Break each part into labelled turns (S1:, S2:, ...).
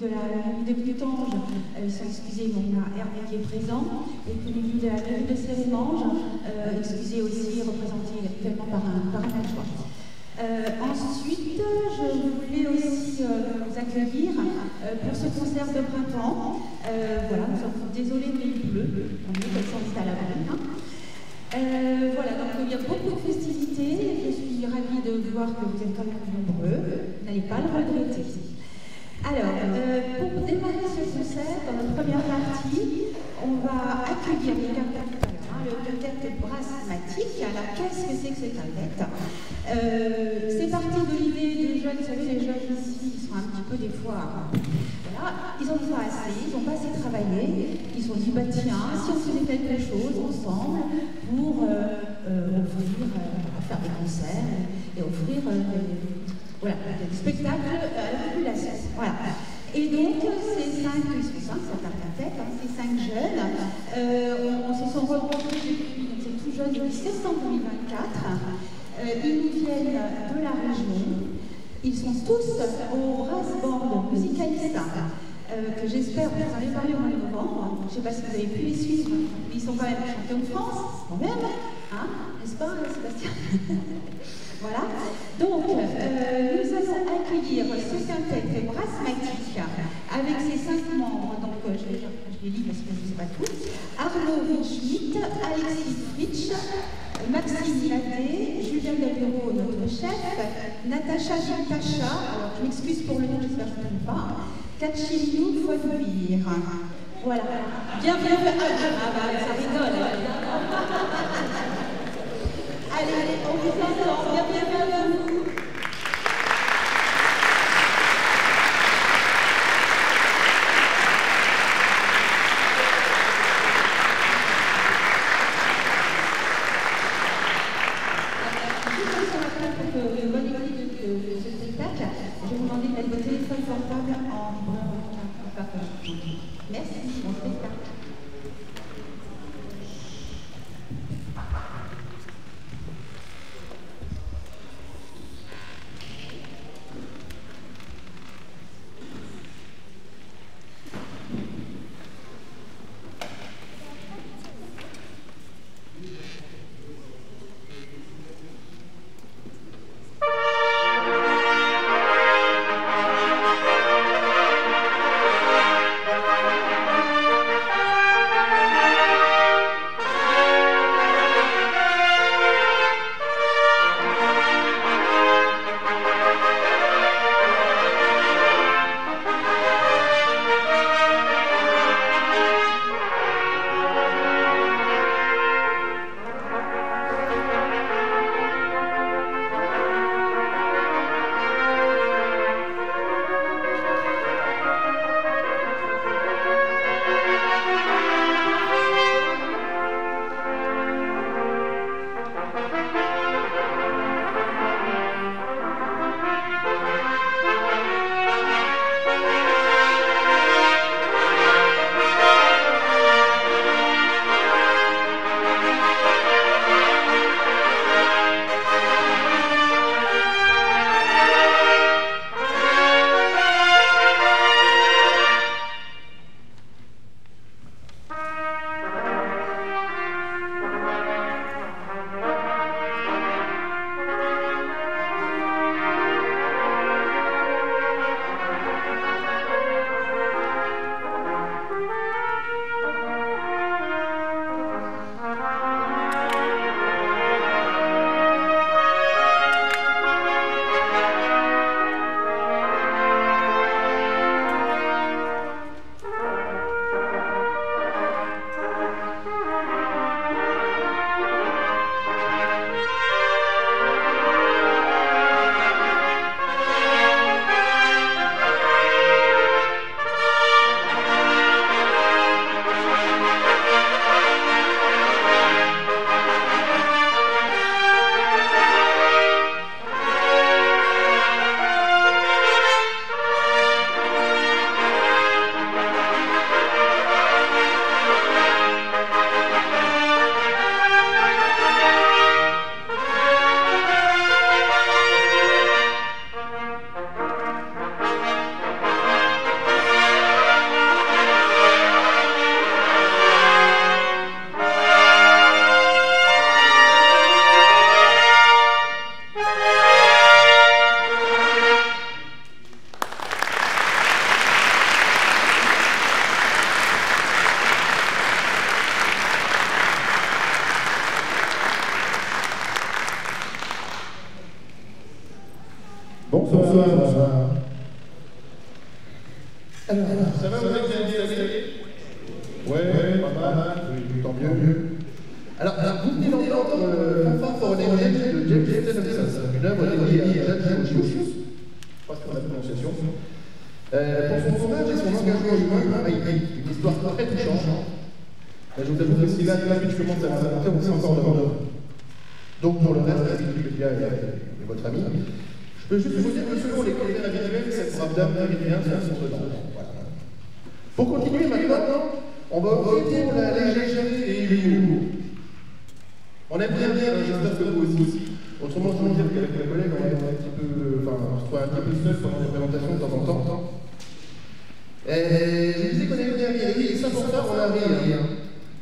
S1: de la nuit de Butange, ils sont excusés, donc il y a Hervé qui est présent, et puis les nuits de la nuit de Cérémange, excusés aussi, représentés actuellement par un adjoint. Ensuite, je voulais aussi vous accueillir pour ce concert de printemps. Voilà, nous sommes désolés, mais il pleut, on est comme ça, on est à la brune. Voilà, donc il y a beaucoup de festivités. Je suis ravie de voir que vous êtes quand même nombreux. Vous n'allez pas le regretter. Alors, pour démarrer ce concert, dans notre première partie, on va accueillir le quintet Brassmatique. Alors, qu'est-ce que c'est que ce quintet? C'est parti de l'idée de jeunes, vous savez, les jeunes ici, ils sont un petit peu des fois... Voilà, ils n'ont pas assez, ils n'ont pas assez travaillé, ils se sont dit, bah tiens, si on faisait quelque chose ensemble pour offrir, faire des concerts et offrir des spectacles à la population. Voilà. Et donc, ces cinq, ils sont cinq, c'est un quintet, ces cinq jeunes, on se sont rencontrés depuis, donc c'est tout jeune, depuis septembre 2024. Ils nous viennent de la région. Ils sont tous au Brass Band Musicalista, que j'espère vous en avez parlé au mois de novembre. Je ne sais pas si vous avez pu les suivre, mais ils sont quand même champions de France, quand même, hein, n'est-ce pas, Sébastien? Voilà. Donc, nous allons accueillir ce quintet Brassmatique avec ses 5 membres. Donc, je les lis parce que je ne sais pas tout. Arnaud Schmitt, Alexis Fritsch, Maxime Ladet, Julien Gabiro, notre chef, Natacha Giltacha, alors je m'excuse pour le nom, j'espère que je ne me trompe pas, Kachiliou Fonuir. Voilà. Bienvenue. Ah bah ça rigole. Allez, on vous entend. Bienvenue à vous. Je vais vous demander de mettre votre téléphone portable en merci, bon spectacle.
S2: Bonsoir. Alors, ça va, vous êtes bien installés? Ouais, pas mal, oui, tant mieux. Alors, vous venez d'entendre Fanfare for an Angel de James Stevenson, une œuvre dédiée à Jacques Giugius, je pense qu'on a la prononciation. Pour son courage et son engagement humain, une histoire très touchante. Je vous avoue que si là, je commence à vous raconter, on sait encore d'ordre. Donc, pour le reste, l'habitude, il y a votre ami. Je peux juste vous dire que selon les critères habituels, cette brave dame mérite bien son dedans. Voilà. Pour continuer maintenant, on va opter pour la légèreté et l'humour. On aime bien dire, j'espère que vous aussi. Autrement, je veux dire qu'avec mes collègues, on est un petit peu, on se trouve un petit peu seul pendant les présentations de temps en temps. Je disais qu'on aime bien rire, et ça pour ça, on a ri.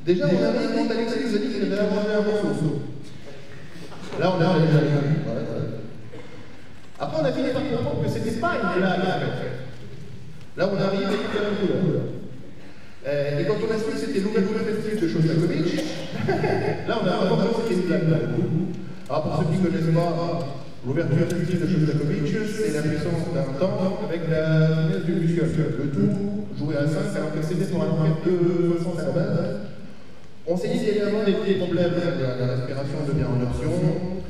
S2: Déjà, on a ri quand Alexis nous a dit qu'il avait inventé un morceau. Là, on a ri. Après, on a fini par comprendre que c'était pas une blague, en fait. Là, on a ri, mais il y a un coup. Et quand on a su que c'était l'ouverture festive de Shostakovich, là, on a vraiment pensé que c'était une blague. Alors, pour ceux qui ne connaissent pas, l'ouverture festive de Shostakovich, c'est la puissance d'un temps avec la finesse du muscle. Le tout joué à 5, alors que c'était pour un orchestre de 60 à la base. On s'est dit qu'il y avait vraiment des petits problèmes. La respiration devient en option,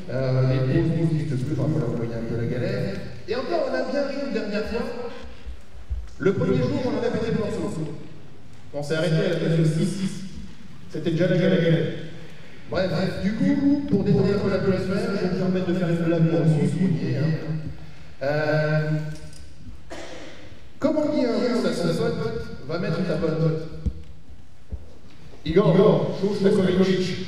S2: les pauses n'existent plus, enfin, voilà, vous voyez un peu la galère. Et encore, on a bien ri une dernière fois. Le premier jour, on a répété le morceau. On s'est arrêté à la page 6. C'était déjà la galère. Bref, du coup, pour détendre un peu l'atmosphère, je vais me permettre de faire une blague moi aussi, comment dire un russe à son pote, va mettre ta pote. Igor, Shostakovich.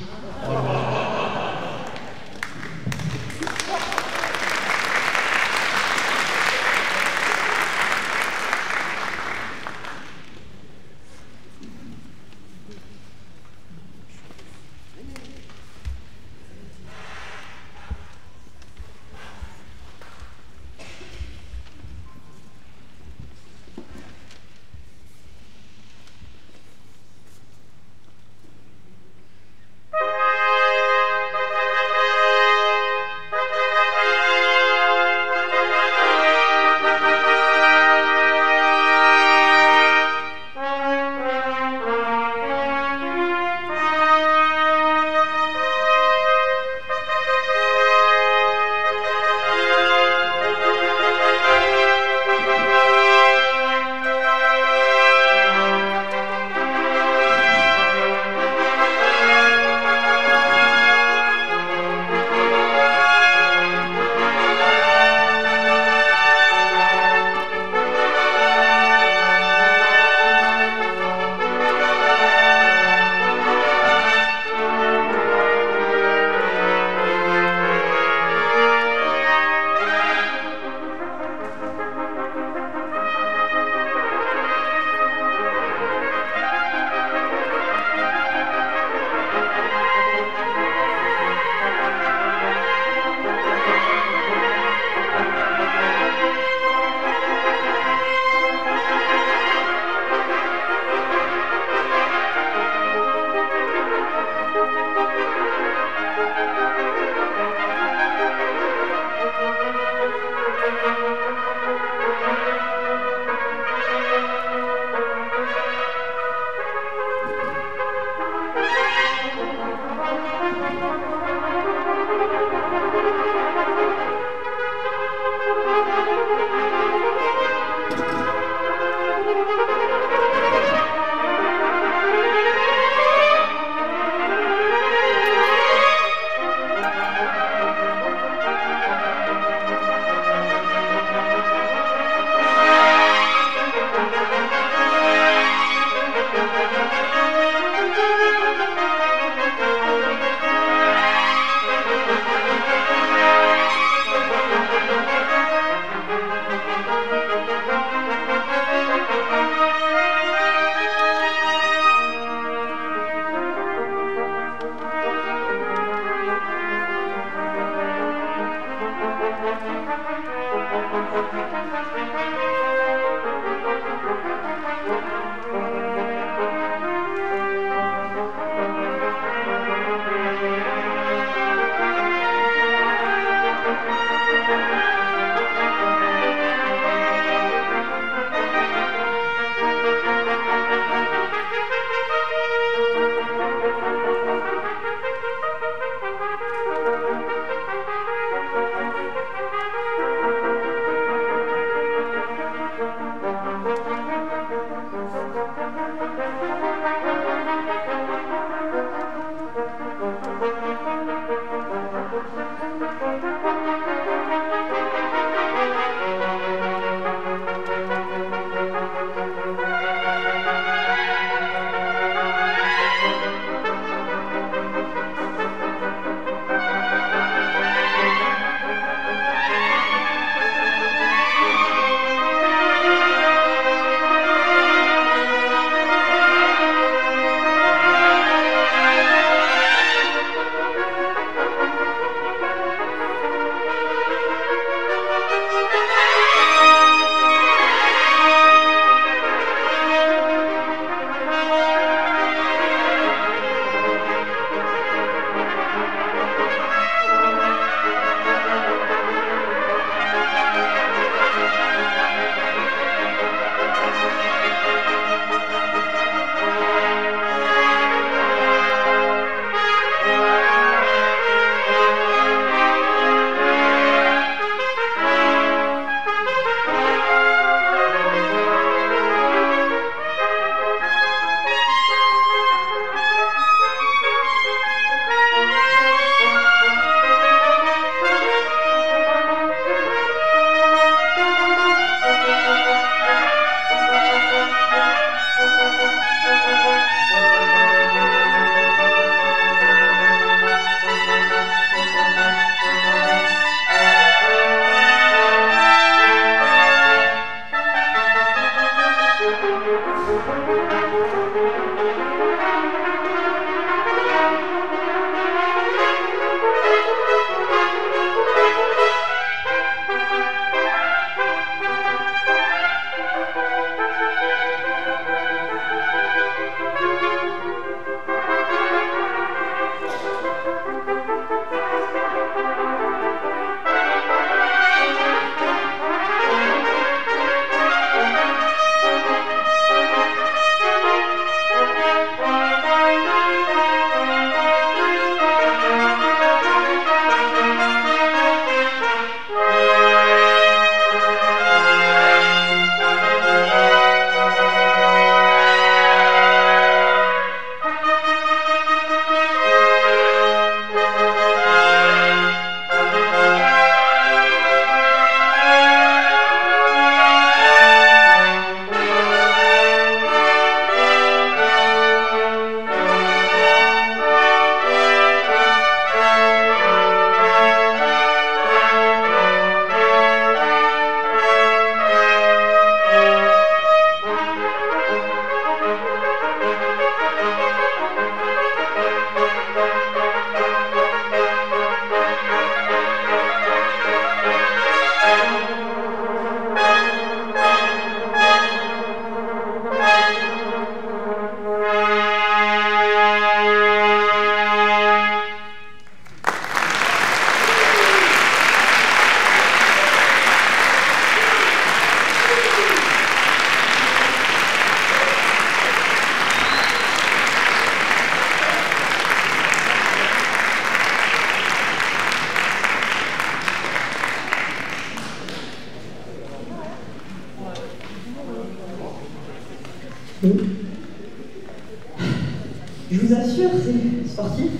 S3: Je vous assure, c'est sportif.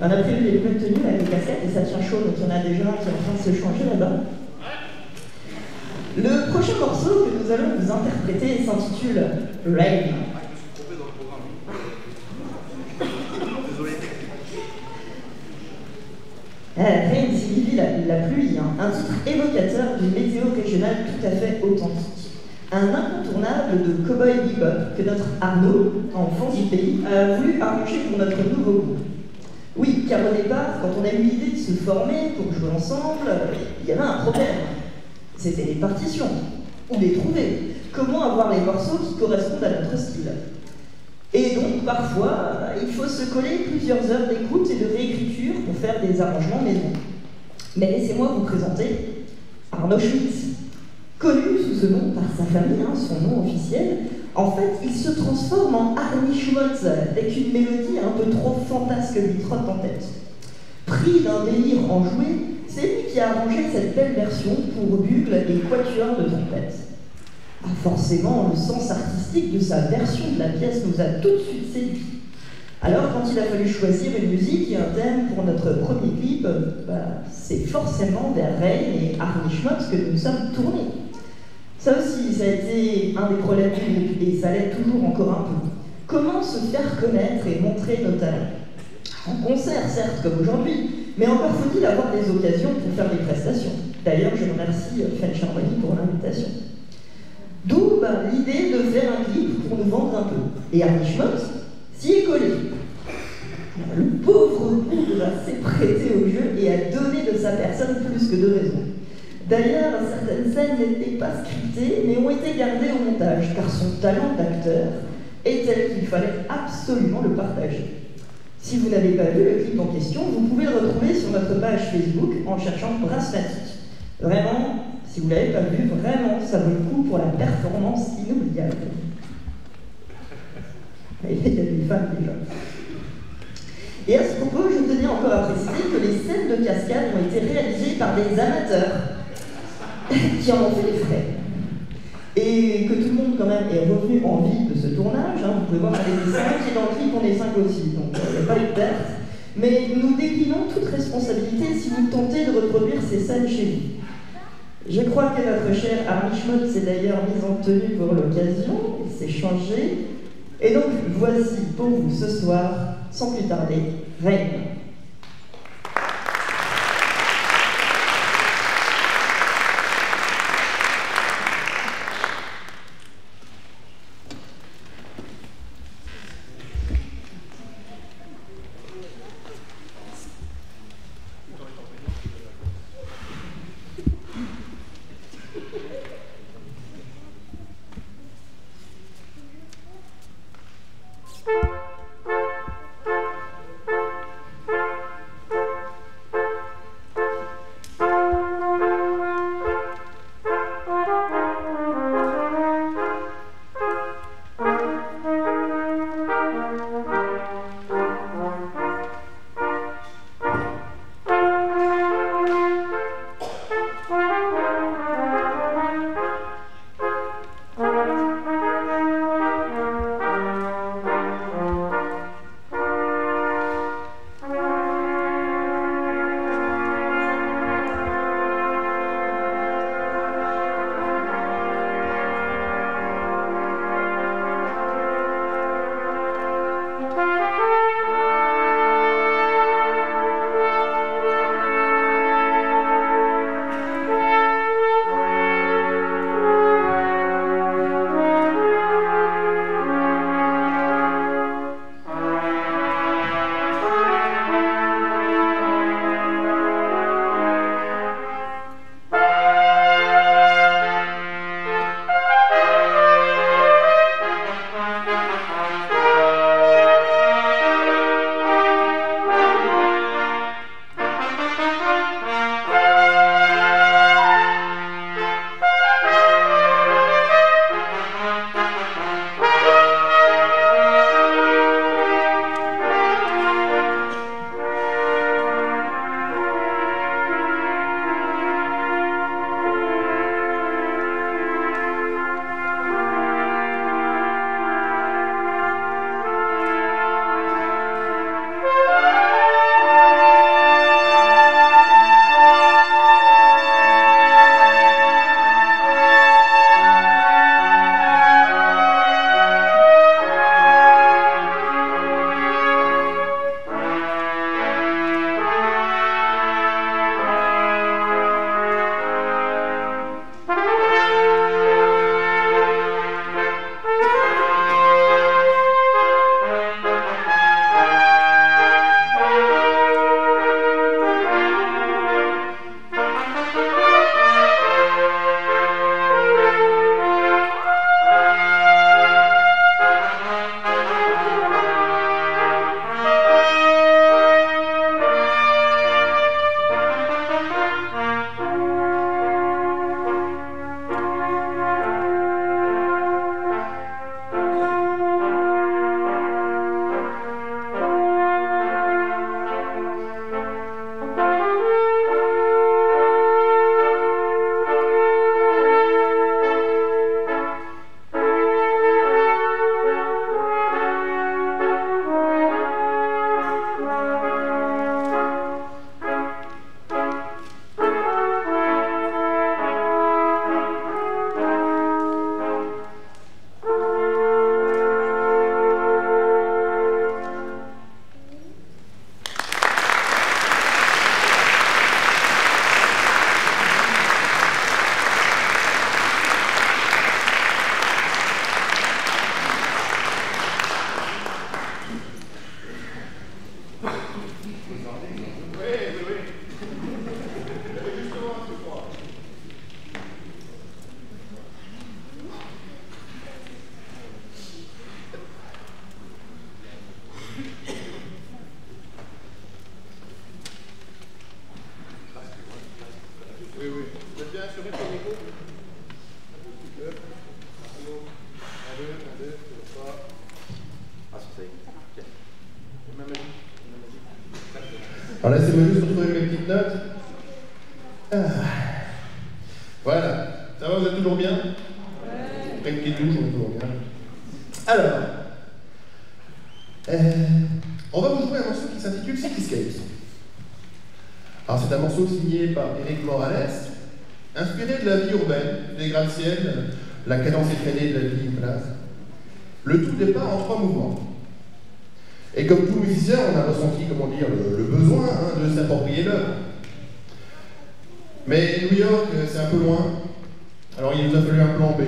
S3: On a prévu les nouvelles tenues avec les casquettes et ça tient chaud, donc il y en a déjà un qui est en train de se changer là-bas. Le prochain morceau que nous allons vous interpréter s'intitule Rain. Rain signifie la pluie, hein. Un titre évocateur d'une météo régionale tout à fait authentique. Un incontournable de Cowboy Bebop que notre Arnaud, enfant du pays, a voulu arranger pour notre nouveau groupe. Oui, car au départ, quand on a eu l'idée de se former pour jouer ensemble, il y avait un problème. C'était les partitions. Où les trouver? Comment avoir les morceaux qui correspondent à notre style? Et donc, parfois, il faut se coller plusieurs heures d'écoute et de réécriture pour faire des arrangements maison. Mais laissez-moi vous présenter Arnaud Schmitz. Connu sous ce nom par sa famille, hein, son nom officiel, en fait, il se transforme en Arnie Schmotz avec une mélodie un peu trop fantasque lui trotte en tête. Pris d'un délire enjoué, c'est lui qui a arrangé cette belle version pour bugle et quatuor de trompette. Ah, forcément, le sens artistique de sa version de la pièce nous a tout de suite séduit. Alors, quand il a fallu choisir une musique et un thème pour notre premier clip, c'est forcément vers Rain et Arnie Schmotz que nous nous sommes tournés. Ça aussi, ça a été un des problèmes du groupe, et ça l'est toujours encore un peu. Comment se faire connaître et montrer nos talents? En concert, certes, comme aujourd'hui, mais encore faut-il avoir des occasions pour faire des prestations. D'ailleurs, je remercie Fen Charbonnier pour l'invitation. D'où l'idée de faire un clip pour nous vendre un peu. Et Arnie Schmotz s'y est collé. Le pauvre bougre s'est prêté au jeu et a donné de sa personne plus que de raison. D'ailleurs, certaines scènes n'étaient pas scriptées, mais ont été gardées au montage, car son talent d'acteur est tel qu'il fallait absolument le partager. Si vous n'avez pas vu le clip en question, vous pouvez le retrouver sur notre page Facebook en cherchant Brassmatic. Vraiment, si vous ne l'avez pas vu, vraiment, ça vaut le coup pour la performance inoubliable. Il y a des femmes déjà. Et à ce propos, je tenais encore à préciser que les scènes de cascade ont été réalisées par des amateurs qui en ont fait les frais. Et que tout le monde quand même est revenu en vie de ce tournage. Hein. Vous pouvez voir les 5 et dans le clip on est 5 aussi, donc il n'y a pas eu de perte. Mais nous déclinons toute responsabilité si vous tentez de reproduire ces scènes chez vous. Je crois que notre cher Arnie Schmotz s'est d'ailleurs mise en tenue pour l'occasion, il s'est changé. Et donc voici pour vous ce soir, sans plus tarder, Rain.
S2: Alors laissez-moi juste retrouver mes petites notes. Ah. Voilà. Ça va, vous êtes toujours bien? Après une petite douche, on est toujours bien. Alors, on va vous jouer un morceau qui s'intitule Cityscapes. Alors c'est un morceau signé par Eric Morales, inspiré de la vie urbaine, des gratte-ciel, la cadence effrénée de la vie en place. Le tout départ en 3 mouvements. Et comme tout musicien, on a ressenti, comment dire, le besoin de s'approprier l'œuvre. Mais New York, c'est un peu loin, alors il nous a fallu un plan B.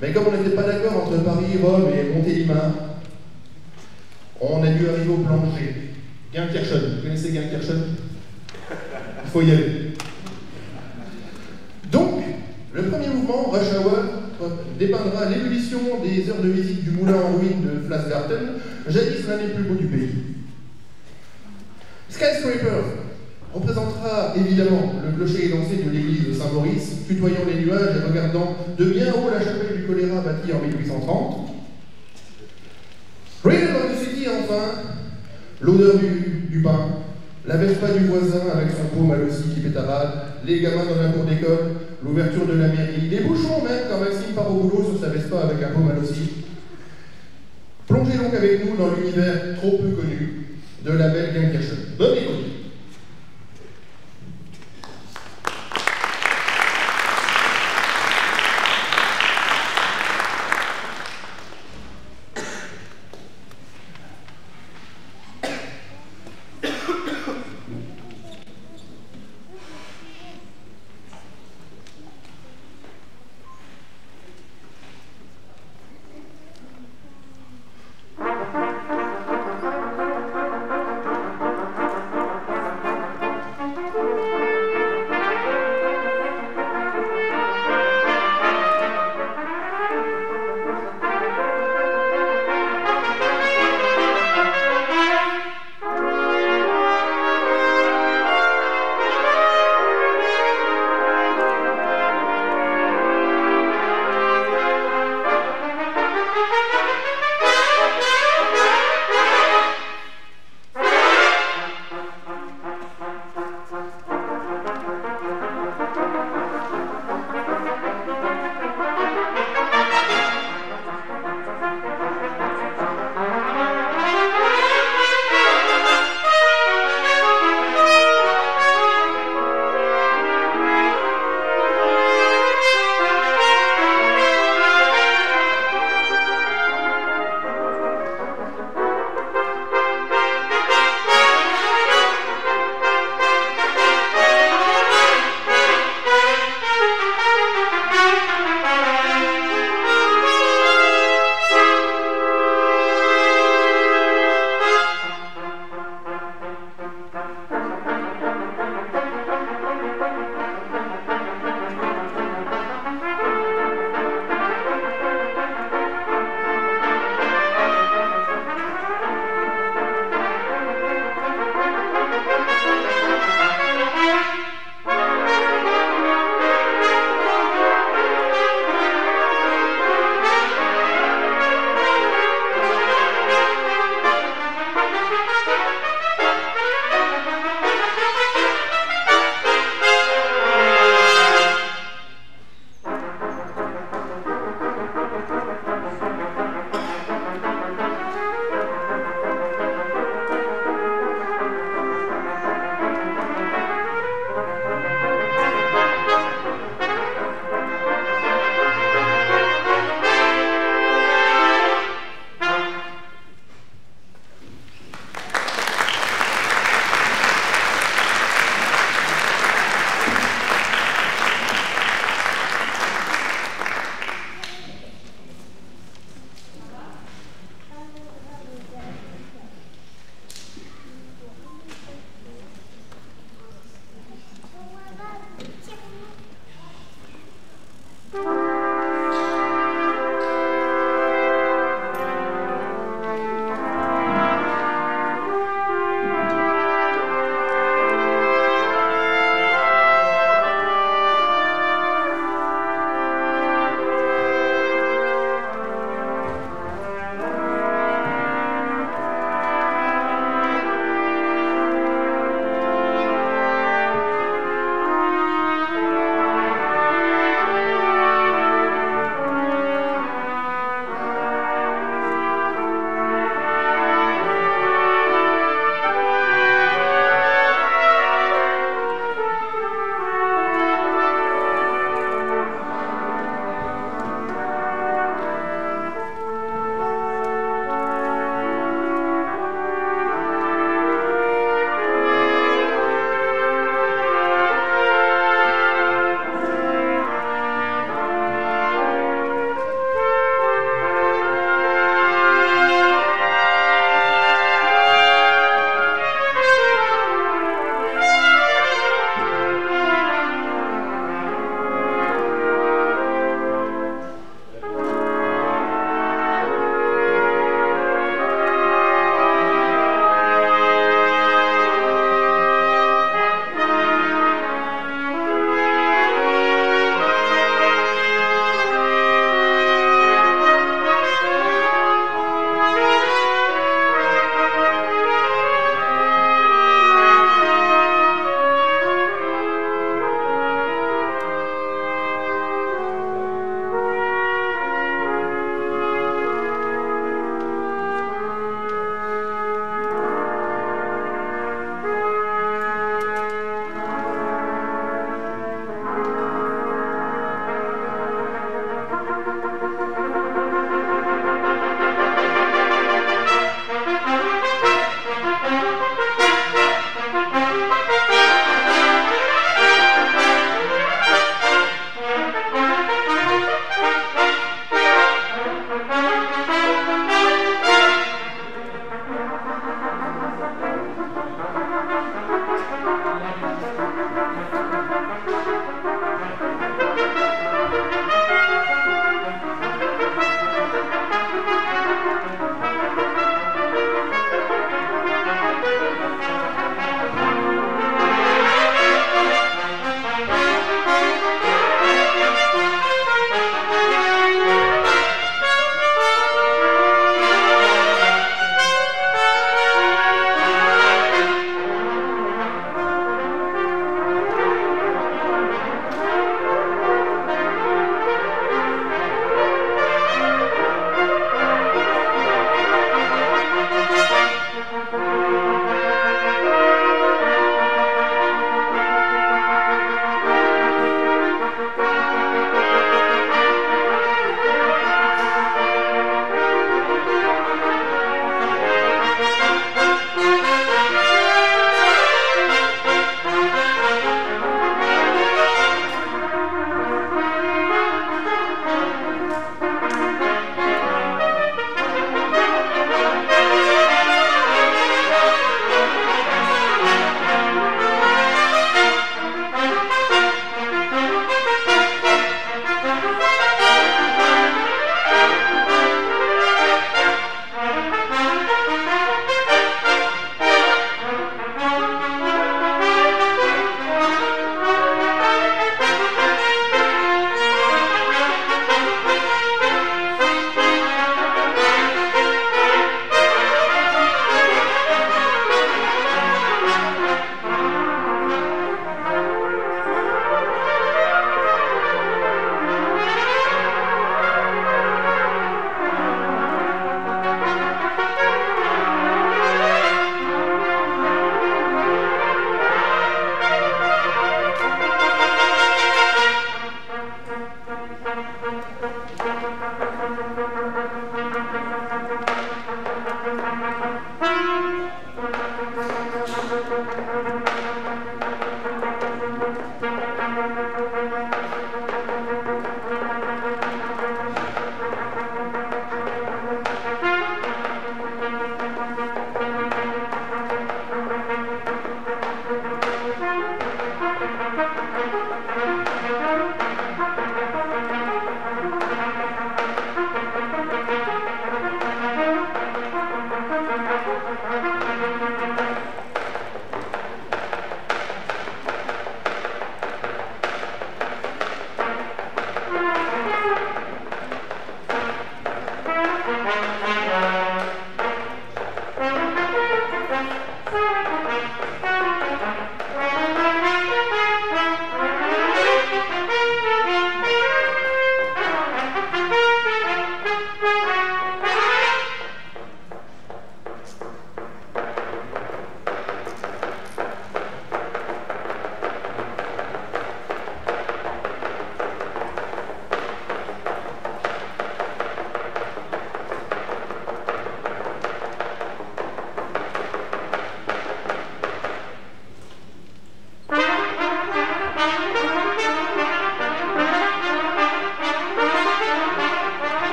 S2: Mais comme on n'était pas d'accord entre Paris, Rome et Montélimar, on a dû arriver au plan G. Guinkerchen. Vous connaissez Guinkerchen? Il faut y aller. Donc, le premier mouvement, Rush Hour, dépeindra l'ébullition des heures de visite du moulin en ruine de Flasgarten, jadis l'un des plus beaux du pays. Skyscraper représentera évidemment le clocher élancé de l'église de Saint-Maurice, tutoyant les nuages et regardant de bien haut la chapelle du choléra bâtie en 1830. Rhythm of the City, enfin, l'odeur du pain, la Vespa du voisin avec son pot mal aussi qui pétarade, les gamins dans la cour d'école, l'ouverture de la mairie, les bouchons même quand Maxime part au boulot sur sa Vespa avec un pot mal aussi. Plongez donc avec nous dans l'univers trop peu connu de la belle Guinkerchen. Bonne écoute.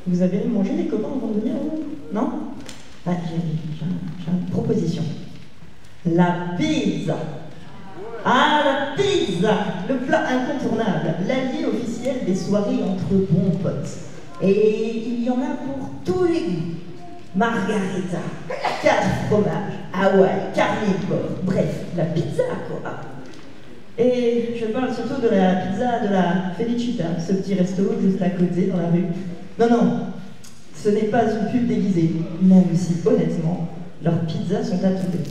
S3: Vous avez mangé les copains avant de venir, non? Ah, j'ai une proposition. La pizza. Ah, la pizza! Le plat incontournable, l'allié officiel des soirées entre bons potes. Et il y en a pour tous les goûts. Margarita, 4 fromages, Hawaï, carne de porc, bref, la pizza quoi. Et je parle surtout de la pizza de la Felicita, ce petit resto juste à côté dans la rue. Non, non, ce n'est pas une pub déguisée, même si honnêtement, leurs pizzas sont à tomber.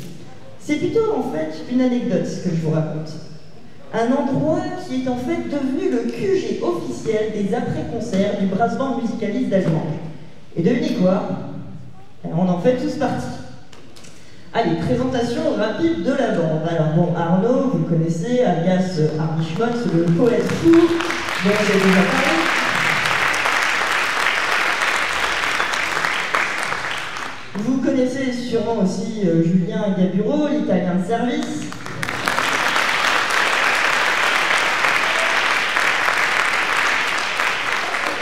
S3: C'est plutôt en fait une anecdote que je vous raconte. Un endroit qui est en fait devenu le QG officiel des après-concerts du brass band musicaliste d'Allemagne. Et devinez quoi? On en fait tous partie. Allez, présentation rapide de la bande. Alors bon, Arnaud, vous le connaissez, alias Arnie Schmotz, le poète fou, dont j'ai déjà parlé. Vous connaissez sûrement aussi Julien Gaburo, l'italien de service.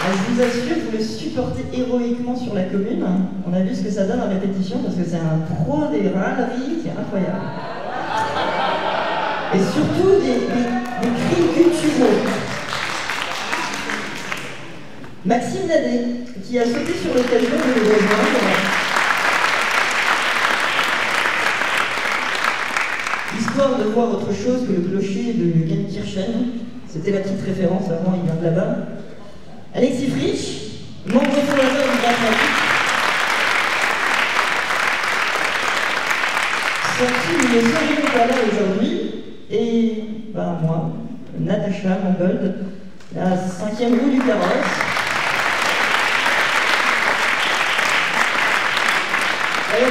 S3: Je vous assure, vous le supportez héroïquement sur la commune. On a vu ce que ça donne en répétition parce que c'est un pro des râleries qui est incroyable. Et surtout des cris gutturaux. Maxime Nadet, qui a sauté sur l'occasion de le rejoindre. Histoire de voir autre chose que le clocher de Gelsenkirchen. C'était la petite référence, avant il vient de là-bas. Alexis Fritsch, membre fondateur du Brass Magique. Sorti, nous ne serions pas là aujourd'hui. Et ben moi, Natacha Mangold, la 5e roue du carrosse.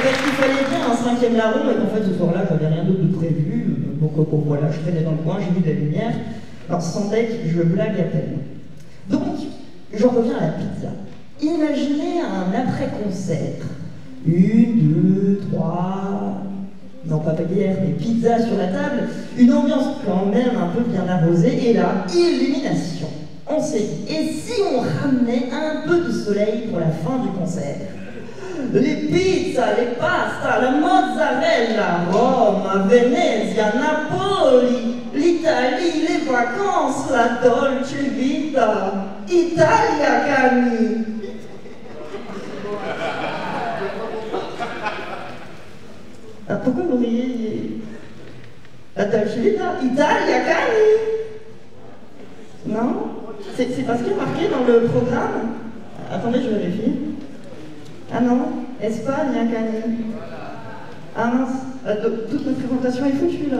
S3: Parce qu'il fallait bien un 5e larron et qu'en fait ce soir-là j'avais rien d'autre de prévu. Donc voilà, je traînais dans le coin, j'ai vu de la lumière. Alors sans deck, je blague à peine. Donc, j'en reviens à la pizza. Imaginez un après-concert. 1, 2, 3... Non, pas hier, mais pizza sur la table. Une ambiance quand même un peu bien arrosée. Et là, illumination. On s'est dit, et si on ramenait un peu de soleil pour la fin du concert? Les pizzas, les pastas, la mozzarella, Rome, Venezia, Napoli, l'Italie, les vacances, la dolce vita, Italia, Camille. Ah, pourquoi vous riez? La dolce vita, Italia, Camille. Non? C'est parce qu'il est marqué dans le programme. Attendez, je vérifie. Ah non, Espagne, Cani. Ah mince, toute notre présentation est foutue là.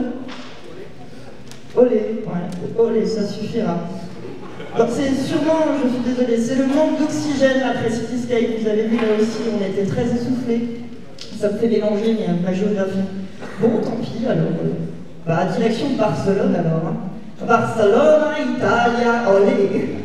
S3: Olé, ouais, olé, ça suffira. Donc c'est sûrement, je suis désolée, c'est le manque d'oxygène après Cityscape. Vous avez vu là aussi, on était très essoufflés. Ça me fait mélanger ma géographie. Bon, tant pis alors. Direction Barcelone alors. Hein. Barcelone, Italia, olé.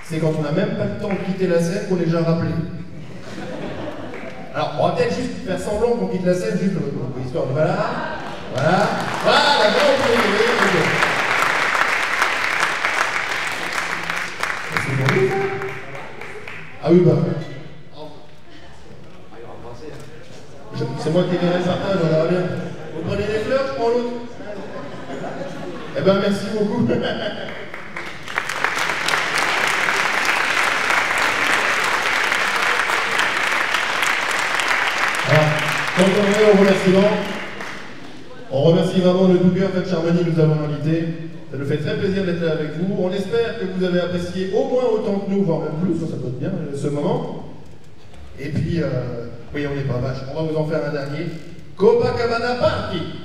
S2: C'est quand on n'a même pas le temps de quitter la scène qu'on est déjà rappelé. Alors, on va peut-être juste faire semblant qu'on quitte la scène, juste pour histoire de voilà, d'accord, c'est pour lui, ça? Ah oui, bah. C'est moi qui verrai certains, j'en verrai bien. Vous prenez des fleurs, je prends l'autre. Eh ben, merci beaucoup. Donc on revient au remerciement. On remercie vraiment le tout cœur Fête Charmony, nous avons invité. Ça nous fait très plaisir d'être là avec vous. On espère que vous avez apprécié au moins autant que nous, voire même plus, ça peut être bien, ce moment. Et puis, oui, on n'est pas vache. On va vous en faire un dernier. Copacabana Party.